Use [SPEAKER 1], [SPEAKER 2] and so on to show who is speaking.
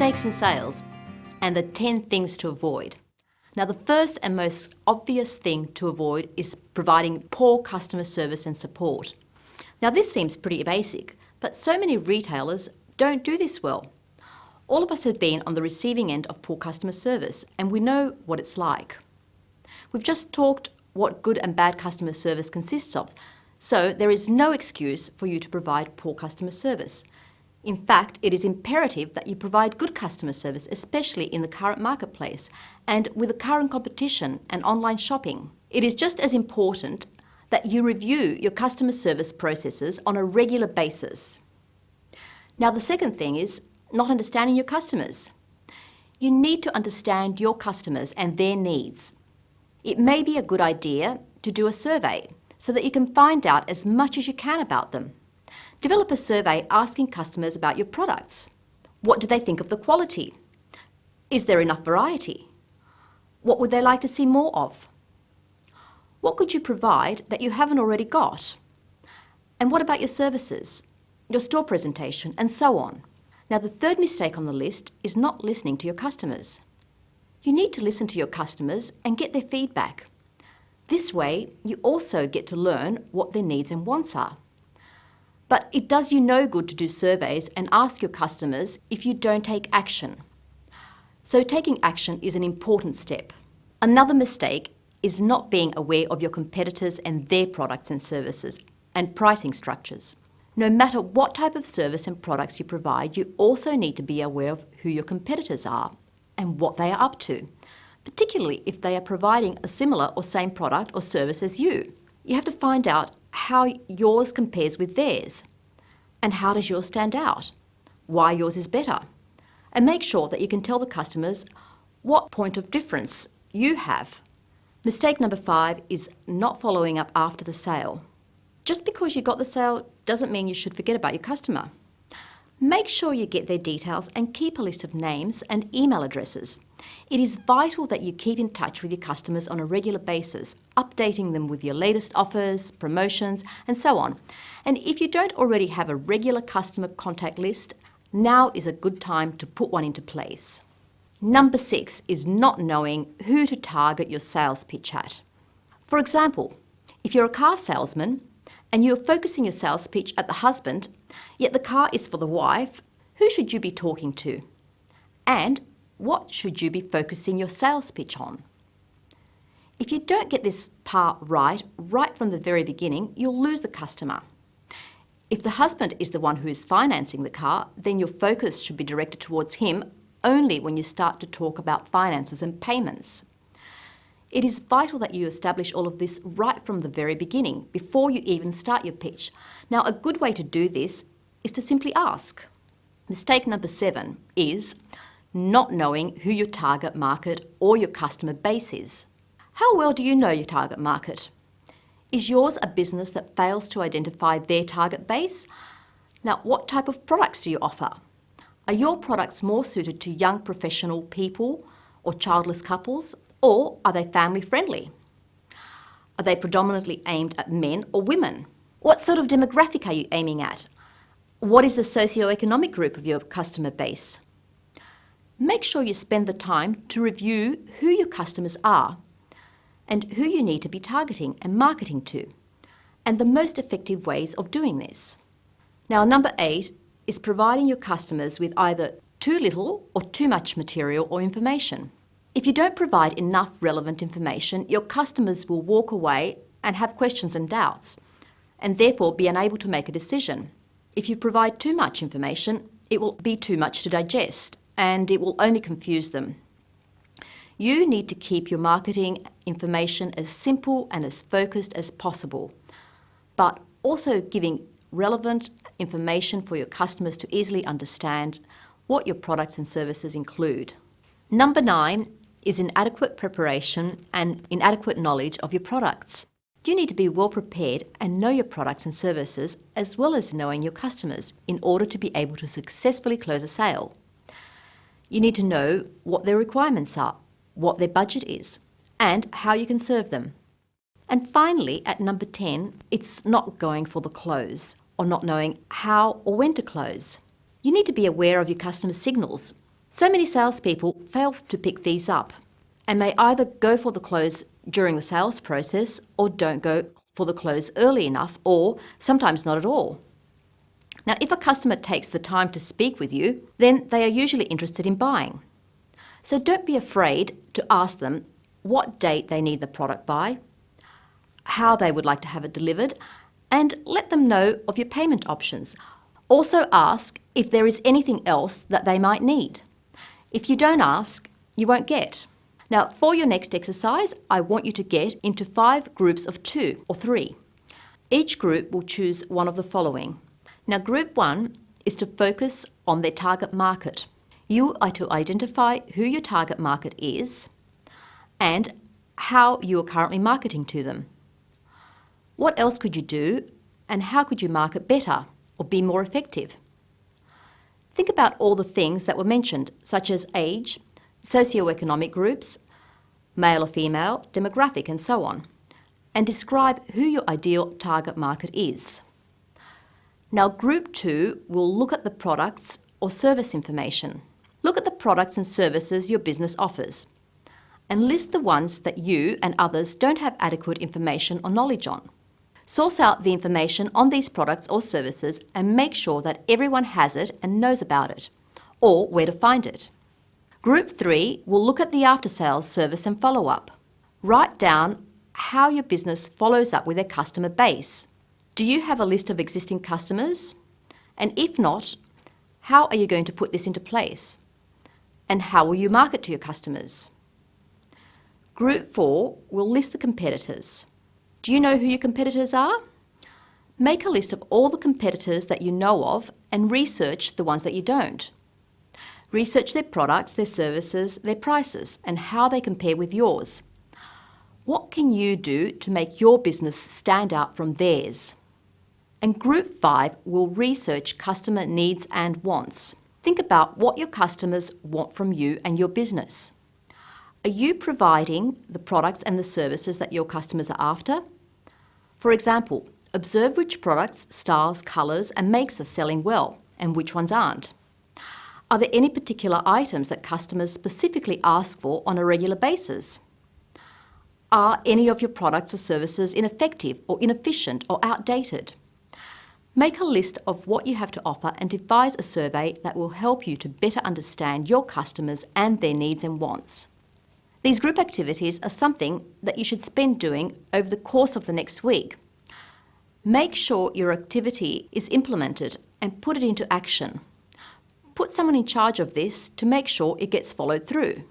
[SPEAKER 1] Mistakes in sales and the 10 things to avoid. Now, the first and most obvious thing to avoid is providing poor customer service and support. Now, this seems pretty basic, but so many retailers don't do this well. All of us have been on the receiving end of poor customer service, and we know what it's like. We've just talked what good and bad customer service consists of, so there is no excuse for you to provide poor customer service. In fact, it is imperative that you provide good customer service, especially in the current marketplace and with the current competition and online shopping. It is just as important that you review your customer service processes on a regular basis. Now, the second thing is not understanding your customers. You need to understand your customers and their needs. It may be a good idea to do a survey so that you can find out as much as you can about them. Develop a survey asking customers about your products. What do they think of the quality? Is there enough variety? What would they like to see more of? What could you provide that you haven't already got? And what about your services, your store presentation, and so on? Now, the third mistake on the list is not listening to your customers. You need to listen to your customers and get their feedback. This way, you also get to learn what their needs and wants are. But it does you no good to do surveys and ask your customers if you don't take action. So taking action is an important step. Another mistake is not being aware of your competitors and their products and services and pricing structures. No matter what type of service and products you provide, you also need to be aware of who your competitors are and what they are up to, particularly if they are providing a similar or same product or service as you. You have to find out how yours compares with theirs, and how does yours stand out, why yours is better, and make sure that you can tell the customers what point of difference you have. Mistake number 5 is not following up after the sale. Just because you got the sale doesn't mean you should forget about your customer. Make sure you get their details and keep a list of names and email addresses. It is vital that you keep in touch with your customers on a regular basis, updating them with your latest offers, promotions, and so on. And if you don't already have a regular customer contact list, now is a good time to put one into place. Number 6 is not knowing who to target your sales pitch at. For example, if you're a car salesman and you're focusing your sales pitch at the husband, yet the car is for the wife, who should you be talking to? And what should you be focusing your sales pitch on? If you don't get this part right from the very beginning, you'll lose the customer. If the husband is the one who is financing the car, then your focus should be directed towards him only when you start to talk about finances and payments. It is vital that you establish all of this right from the very beginning, before you even start your pitch. Now, a good way to do this is to simply ask. Mistake number 7 is not knowing who your target market or your customer base is. How well do you know your target market? Is yours a business that fails to identify their target base? Now, what type of products do you offer? Are your products more suited to young professional people or childless couples, or are they family friendly? Are they predominantly aimed at men or women? What sort of demographic are you aiming at? What is the socioeconomic group of your customer base? Make sure you spend the time to review who your customers are and who you need to be targeting and marketing to, and the most effective ways of doing this. Now, number 8 is providing your customers with either too little or too much material or information. If you don't provide enough relevant information, your customers will walk away and have questions and doubts, and therefore be unable to make a decision. If you provide too much information, it will be too much to digest, and it will only confuse them. You need to keep your marketing information as simple and as focused as possible, but also giving relevant information for your customers to easily understand what your products and services include. Number 9 is inadequate preparation and inadequate knowledge of your products. You need to be well prepared and know your products and services, as well as knowing your customers, in order to be able to successfully close a sale. You need to know what their requirements are, what their budget is, and how you can serve them. And finally, at number 10, it's not going for the close or not knowing how or when to close. You need to be aware of your customer signals. So many salespeople fail to pick these up and may either go for the close during the sales process or don't go for the close early enough, or sometimes not at all. Now, if a customer takes the time to speak with you, then they are usually interested in buying. So don't be afraid to ask them what date they need the product by, how they would like to have it delivered, and let them know of your payment options. Also ask if there is anything else that they might need. If you don't ask, you won't get. Now, for your next exercise, I want you to get into 5 groups of 2 or 3. Each group will choose one of the following. Now, group 1 is to focus on their target market. You are to identify who your target market is and how you are currently marketing to them. What else could you do, and how could you market better or be more effective? Think about all the things that were mentioned, such as age, socioeconomic groups, male or female, demographic, and so on, and describe who your ideal target market is. Now, Group 2 will look at the products or service information. Look at the products and services your business offers, and list the ones that you and others don't have adequate information or knowledge on. Source out the information on these products or services and make sure that everyone has it and knows about it, or where to find it. Group 3 will look at the after-sales service and follow-up. Write down how your business follows up with their customer base. Do you have a list of existing customers? And if not, how are you going to put this into place? And how will you market to your customers? Group 4 will list the competitors. Do you know who your competitors are? Make a list of all the competitors that you know of and research the ones that you don't. Research their products, their services, their prices, and how they compare with yours. What can you do to make your business stand out from theirs? And Group 5 will research customer needs and wants. Think about what your customers want from you and your business. Are you providing the products and the services that your customers are after? For example, observe which products, styles, colours and makes are selling well and which ones aren't. Are there any particular items that customers specifically ask for on a regular basis? Are any of your products or services ineffective or inefficient or outdated? Make a list of what you have to offer and devise a survey that will help you to better understand your customers and their needs and wants. These group activities are something that you should spend doing over the course of the next week. Make sure your activity is implemented and put it into action. Put someone in charge of this to make sure it gets followed through.